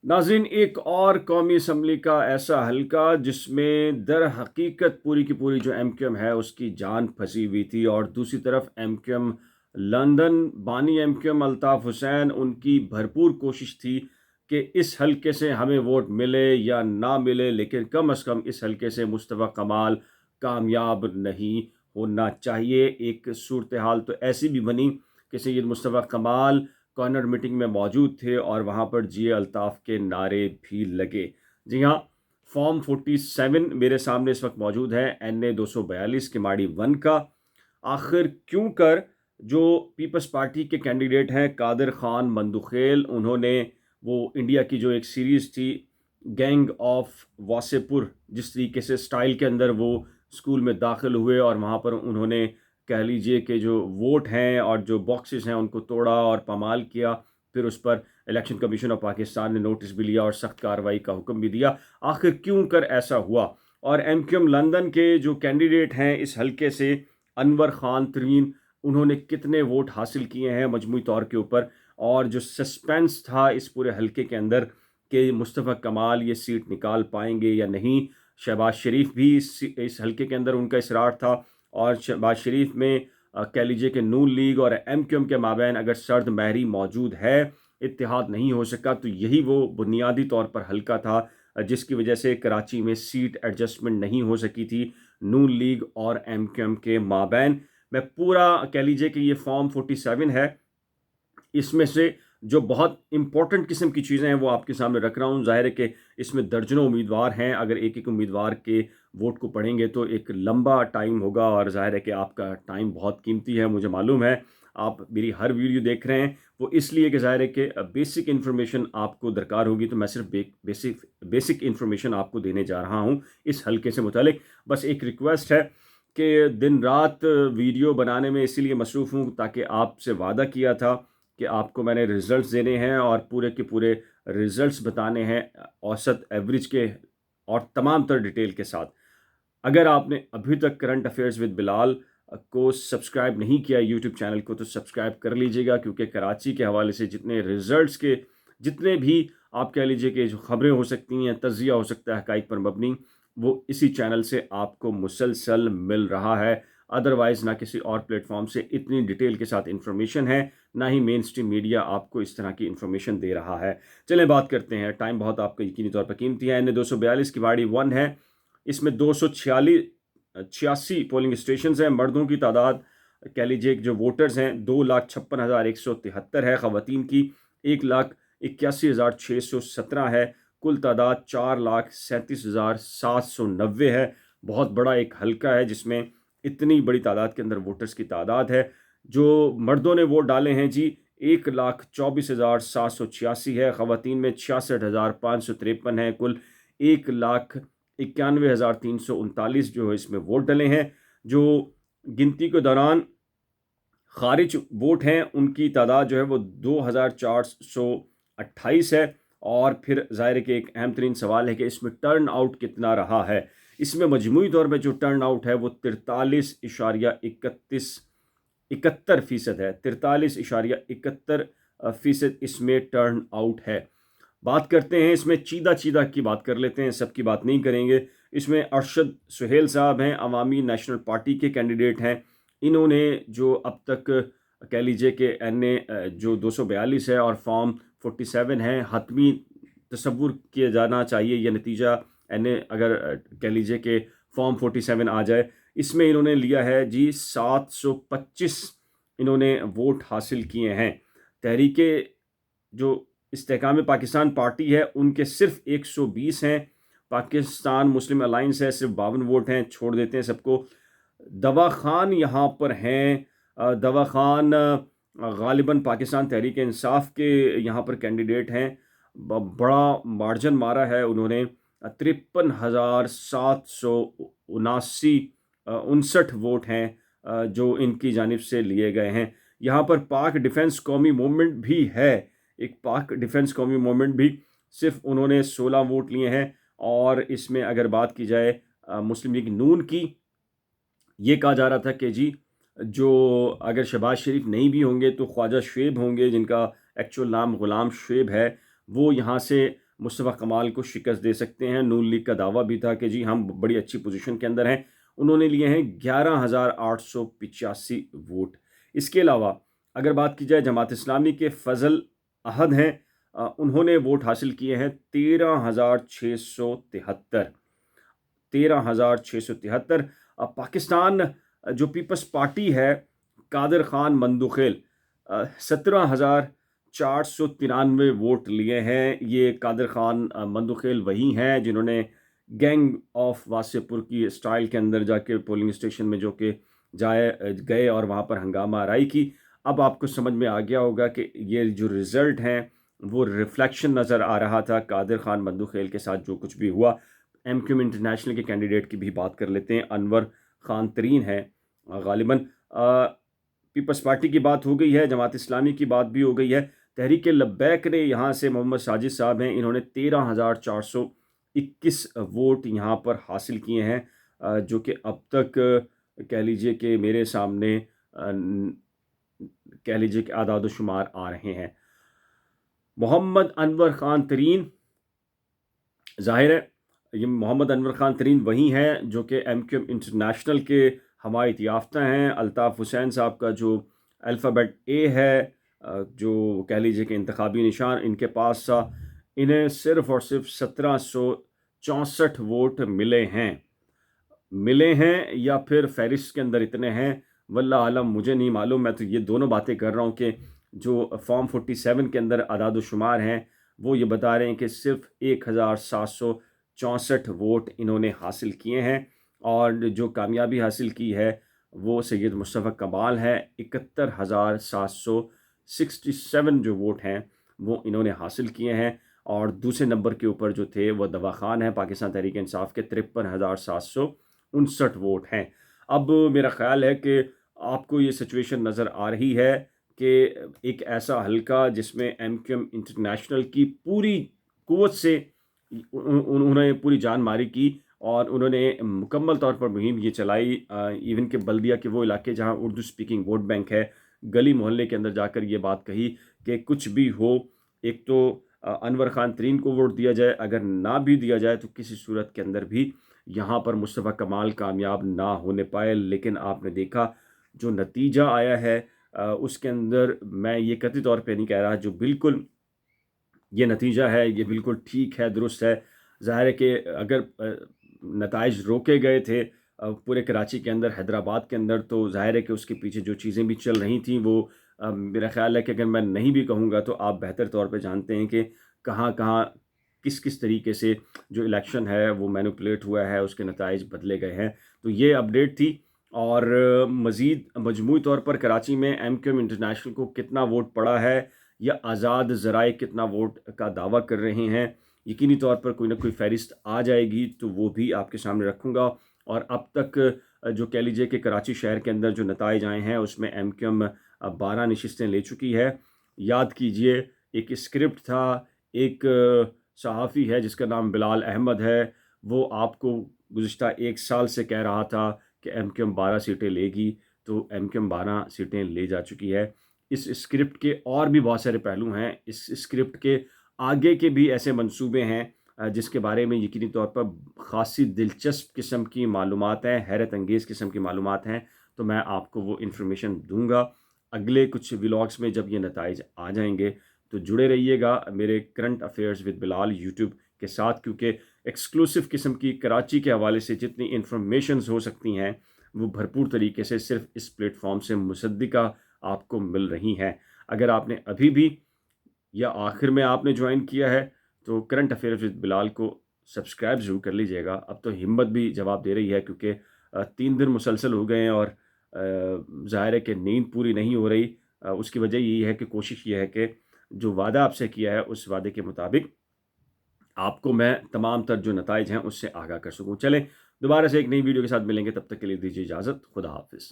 नाज़रीन, एक और कौमी असम्बली का ऐसा हलका जिसमें दर हकीकत पूरी की पूरी जो एम क्यू एम है उसकी जान फंसी हुई थी, और दूसरी तरफ एम क्यू एम लंदन बानी एम क्यू एम अल्ताफ़ हुसैन, उनकी भरपूर कोशिश थी कि इस हलके से हमें वोट मिले या ना मिले, लेकिन कम अज़ कम इस हलके से मुस्तफ़ा कमाल कामयाब नहीं होना चाहिए। एक सूरत हाल तो ऐसी भी बनी कि सैयद मुस्तफ़ा कमाल कॉर्नर मीटिंग में मौजूद थे और वहाँ पर जी अल्ताफ़ के नारे भी लगे। जी हाँ, फॉर्म 47 मेरे सामने इस वक्त मौजूद है, NA 242 किमाड़ी 1 का। आखिर क्यों कर जो पीपल्स पार्टी के कैंडिडेट हैं कादिर ख़ान मंदुखेल, उन्होंने वो इंडिया की जो एक सीरीज़ थी गैंग ऑफ वासेपुर, जिस तरीके से स्टाइल के अंदर वो स्कूल में दाखिल हुए और वहाँ पर उन्होंने कह लीजिए कि जो वोट हैं और जो बॉक्सेस हैं उनको तोड़ा और पामाल किया, फिर उस पर इलेक्शन कमीशन ऑफ पाकिस्तान ने नोटिस भी लिया और सख्त कार्रवाई का हुक्म भी दिया। आखिर क्यों कर ऐसा हुआ? और MQM लंदन के जो कैंडिडेट हैं इस हलके से, अनवर खान तरीन, उन्होंने कितने वोट हासिल किए हैं मजमूई तौर के ऊपर, और जो सस्पेंस था इस पूरे हलके के अंदर कि मुस्तफ़ा कमाल ये सीट निकाल पाएंगे या नहीं। शहबाज शरीफ भी इस हलके के अंदर उनका इसरार था, और शहबाज शरीफ में कह लीजिए कि नून लीग और MQM के माबैन अगर सर्द महरी मौजूद है, इत्तेहाद नहीं हो सका, तो यही वो बुनियादी तौर पर हलका था जिसकी वजह से कराची में सीट एडजस्टमेंट नहीं हो सकी थी नून लीग और MQM के माबैन। मैं पूरा कह लीजिए कि ये फॉर्म 47 है, इसमें से जो बहुत इंपॉर्टेंट किस्म की चीज़ें हैं वो आपके सामने रख रहा हूँ। ज़ाहिर है कि इसमें दर्जनों उम्मीदवार हैं, अगर एक एक उम्मीदवार के वोट को पढ़ेंगे तो एक लंबा टाइम होगा, और ज़ाहिर है कि आपका टाइम बहुत कीमती है, मुझे मालूम है। आप मेरी हर वीडियो देख रहे हैं वो इसलिए कि ज़ाहिर है कि बेसिक इन्फॉर्मेशन आपको दरकार होगी, तो मैं सिर्फ बेसिक इन्फॉर्मेशन आपको देने जा रहा हूँ इस हल्के से मुतालिक। बस एक रिक्वेस्ट है कि दिन रात वीडियो बनाने में इसीलिए मसरूफ़ हूँ ताकि आपसे वादा किया था कि आपको मैंने रिज़ल्ट्स देने हैं और पूरे के पूरे रिज़ल्ट्स बताने हैं औसत एवरेज के और तमाम तर डिटेल के साथ। अगर आपने अभी तक करंट अफेयर्स विद बिलाल को सब्सक्राइब नहीं किया यूट्यूब चैनल को, तो सब्सक्राइब कर लीजिएगा, क्योंकि कराची के हवाले से जितने रिज़ल्ट्स के जितने भी आप कह लीजिए कि जो ख़बरें हो सकती हैं, तज़िया हो सकता है हक़ाइक़ पर मबनी, वो इसी चैनल से आपको मुसलसल मिल रहा है। अदरवाइज़ ना किसी और प्लेटफॉर्म से इतनी डिटेल के साथ इन्फॉर्मेशन है, ना ही मेन स्ट्रीम मीडिया आपको इस तरह की इन्फॉर्मेशन दे रहा है। चलें बात करते हैं, टाइम बहुत आपका यकीनी तौर पर कीमती है। NA 242 की वाड़ी 1 है, इसमें 246 पोलिंग स्टेशन हैं। मर्दों की तादाद कह लीजिए जो वोटर्स हैं 2,56,173 है, ख़वातीन की 1,81,617 है, कुल तादाद 4,37,790 है। बहुत बड़ा एक हलका है जिसमें इतनी बड़ी तादाद के अंदर वोटर्स की तादाद है। जो मर्दों ने वोट डाले हैं जी 1,24,786 है, ख़वातीन में 66,553 है, कुल 1,91,339 जो है इसमें वोट डले हैं। जो गिनती के दौरान खारिज वोट हैं उनकी तादाद जो है वो 2,428 है। और फिर ज़ाहिर है कि एक अहम तरीन सवाल है कि इसमें टर्न आउट कितना रहा है। इसमें मजमूई तौर पर जो टर्न आउट है वो 43.71% है, 43.71% इसमें टर्न आउट है। बात करते हैं इसमें चीदा चीदा की बात कर लेते हैं, सबकी बात नहीं करेंगे। इसमें अरशद सुहेल साहब हैं, अवामी नेशनल पार्टी के कैंडिडेट हैं। इन्होंने जो अब तक कह लीजिए कि NA जो 242 है और फॉर्म 47 है, हतमी तसव्वुर किया जाना चाहिए यह नतीजा NA अगर कह लीजिए कि फॉर्म 47 आ जाए, इसमें इन्होंने लिया है जी 725 इन्होंने वोट हासिल किए हैं। तहरीके जो इस्तेहकाम पाकिस्तान पार्टी है उनके सिर्फ 120 हैं। पाकिस्तान मुस्लिम अलाइंस है, सिर्फ 52 वोट हैं, छोड़ देते हैं सबको। दवा खान यहाँ पर हैं, दवा खान गालिबन पाकिस्तान तहरीक इंसाफ के यहाँ पर कैंडिडेट हैं। बड़ा मार्जिन मारा है उन्होंने, 53,779 59 वोट हैं जो इनकी जानिब से लिए गए हैं। यहाँ पर पाक डिफेंस कौमी मूवमेंट भी है, एक पाक डिफेंस कौमी मूवमेंट भी, सिर्फ उन्होंने 16 वोट लिए हैं। और इसमें अगर बात की जाए मुस्लिम लीग नून की, ये कहा जा रहा था कि जी जो अगर शहबाज शरीफ नहीं भी होंगे तो ख्वाजा शुएब होंगे, जिनका एक्चुअल नाम ग़ुलाम शुएब है, वो यहाँ से مصطفیٰ کمال کو شکست دے سکتے ہیں۔ نون لیگ کا دعویٰ بھی تھا کہ جی ہم بڑی اچھی پوزیشن کے اندر ہیں، انہوں نے لیے ہیں 11,885 ووٹ۔ اس کے علاوہ اگر بات کی جائے جماعت اسلامی کے فضل احد ہیں، انہوں نے ووٹ حاصل کیے ہیں 13,673۔ 13,673۔ پاکستان جو پیپلز پارٹی ہے، قادر خان مندوخیل 17,493 ووٹ لیے ہیں۔ یہ قادر خان مندوخیل وہی ہیں جنہوں نے گینگ آف واسع پور کی اسٹائل کے اندر جا کے پولنگ اسٹیشن میں جو کہ گئے اور وہاں پر ہنگامہ آرائی کی۔ اب آپ کو سمجھ میں آ گیا ہوگا کہ یہ جو رزلٹ ہیں وہ ریفلیکشن نظر آ رہا تھا قادر خان مندوخیل کے ساتھ جو کچھ بھی ہوا۔ ایم کیو ایم انٹرنیشنل کے کینڈیڈیٹ کی بھی بات کر لیتے ہیں۔ انور خان ترین ہے غالباً۔ پیپلز پارٹی کی بات ہو گئی ہے، جماعت اسلامی کی بات بھی ہو گئی ہے۔ تحریک لبیک نے یہاں سے محمد ساجد صاحب ہیں، انہوں نے 13,421 ووٹ یہاں پر حاصل کیے ہیں، جو کہ اب تک کہہ لیجئے کہ میرے سامنے کہہ لیجئے کہ اعداد و شمار آ رہے ہیں۔ محمد انور خان ترین، ظاہر ہے یہ محمد انور خان ترین وہی ہیں جو کہ ایم کیو ایم انٹرنیشنل کے حمایت یافتہ ہیں۔ الطاف حسین صاحب کا جو الفابیٹ اے ہے، جو کہہ لیجئے کہ انتخابی نشان ان کے پاس تھا، انہیں صرف اور صرف 1,764 ووٹ ملے ہیں یا پھر فہرست کے اندر اتنے ہیں، واللہ عالم، مجھے نہیں معلوم۔ میں تو یہ دونوں باتیں کر رہا ہوں کہ جو فارم 47 کے اندر اعداد و شمار ہیں وہ یہ بتا رہے ہیں کہ صرف 1,764 ووٹ انہوں نے حاصل کیے ہیں، اور جو کامیابی حاصل کی ہے وہ سید مصطفیٰ کمال ہے۔ 71,767 جو ووٹ ہیں وہ انہوں نے حاصل کیے ہیں، اور دوسرے نمبر کے اوپر جو تھے وہ دوا خان ہیں پاکستان تحریک انصاف کے، 53,759 ووٹ ہیں۔ اب میرا خیال ہے کہ آپ کو یہ سچویشن نظر آ رہی ہے کہ ایک ایسا حلقہ جس میں ایم کیو ایم انٹرنیشنل کی پوری قوت سے انہوں نے پوری جان ماری کی، اور انہوں نے مکمل طور پر مہم یہ چلائی، ایون کہ بلدیہ کے وہ علاقے جہاں اردو سپیکنگ ووٹ بینک ہے، گلی محلے کے اندر جا کر یہ بات کہی کہ کچھ بھی ہو، ایک تو انور خان ترین کو ووٹ دیا جائے، اگر نہ بھی دیا جائے تو کسی صورت کے اندر بھی یہاں پر مصطفیٰ کمال کامیاب نہ ہونے پائے۔ لیکن آپ نے دیکھا جو نتیجہ آیا ہے اس کے اندر میں یہ قطعی طور پہ نہیں کہہ رہا، جو بالکل یہ نتیجہ ہے یہ بالکل ٹھیک ہے، درست ہے۔ ظاہر ہے کہ اگر نتائج روکے گئے تھے پورے کراچی کے اندر، حیدرآباد کے اندر، تو ظاہر ہے کہ اس کے پیچھے جو چیزیں بھی چل رہی تھیں وہ میرا خیال ہے کہ اگر میں نہیں بھی کہوں گا تو آپ بہتر طور پہ جانتے ہیں کہ کہاں کہاں کس طریقے سے جو الیکشن ہے وہ مینوپولیٹ ہوا ہے، اس کے نتائج بدلے گئے ہیں۔ تو یہ اپڈیٹ تھی، اور مزید مجموعی طور پر کراچی میں ایم کیو ایم انٹرنیشنل کو کتنا ووٹ پڑا ہے یا آزاد ذرائع کتنا ووٹ کا دعویٰ کر رہے ہیں، یقینی طور پر کوئی نہ کوئی فہرست آ جائے گی تو وہ بھی آپ کے سامنے رکھوں گا۔ اور اب تک جو کہہ لیجئے کہ کراچی شہر کے اندر جو نتائج آئے ہیں اس میں ایم کیو ایم 12 نشستیں لے چکی ہے۔ یاد کیجئے ایک اسکرپٹ تھا، ایک صحافی ہے جس کا نام بلال احمد ہے، وہ آپ کو گزشتہ 1 سال سے کہہ رہا تھا کہ ایم کیو ایم 12 سیٹیں لے گی، تو ایم کیو ایم 12 سیٹیں لے جا چکی ہے۔ اس اسکرپٹ کے اور بھی بہت سارے پہلو ہیں، اس اسکرپٹ کے آگے کے بھی ایسے منصوبے ہیں جس کے بارے میں یقینی طور پر خاصی دلچسپ قسم کی معلومات ہیں، حیرت انگیز قسم کی معلومات ہیں، تو میں آپ کو وہ انفارمیشن دوں گا اگلے کچھ ولاگس میں جب یہ نتائج آ جائیں گے۔ تو جڑے رہیے گا میرے current affairs with Bilal YouTube کے ساتھ، کیونکہ ایکسکلوسیو قسم کی کراچی کے حوالے سے جتنی انفارمیشنز ہو سکتی ہیں وہ بھرپور طریقے سے صرف اس پلیٹ فارم سے مصدقہ آپ کو مل رہی ہیں۔ اگر آپ نے ابھی بھی یا آخر میں آپ نے جوائن کیا ہے تو کرنٹ افیئرز ود بلال کو سبسکرائب ضرور کر لیجئے گا۔ اب تو ہمت بھی جواب دے رہی ہے، کیونکہ 3 دن مسلسل ہو گئے ہیں اور ظاہر ہے کہ نیند پوری نہیں ہو رہی۔ اس کی وجہ یہی ہے کہ کوشش یہ ہے کہ جو وعدہ آپ سے کیا ہے اس وعدے کے مطابق آپ کو میں تمام تر جو نتائج ہیں اس سے آگاہ کر سکوں۔ چلیں دوبارہ سے ایک نئی ویڈیو کے ساتھ ملیں گے، تب تک کے لیے دیجیے اجازت، خدا حافظ۔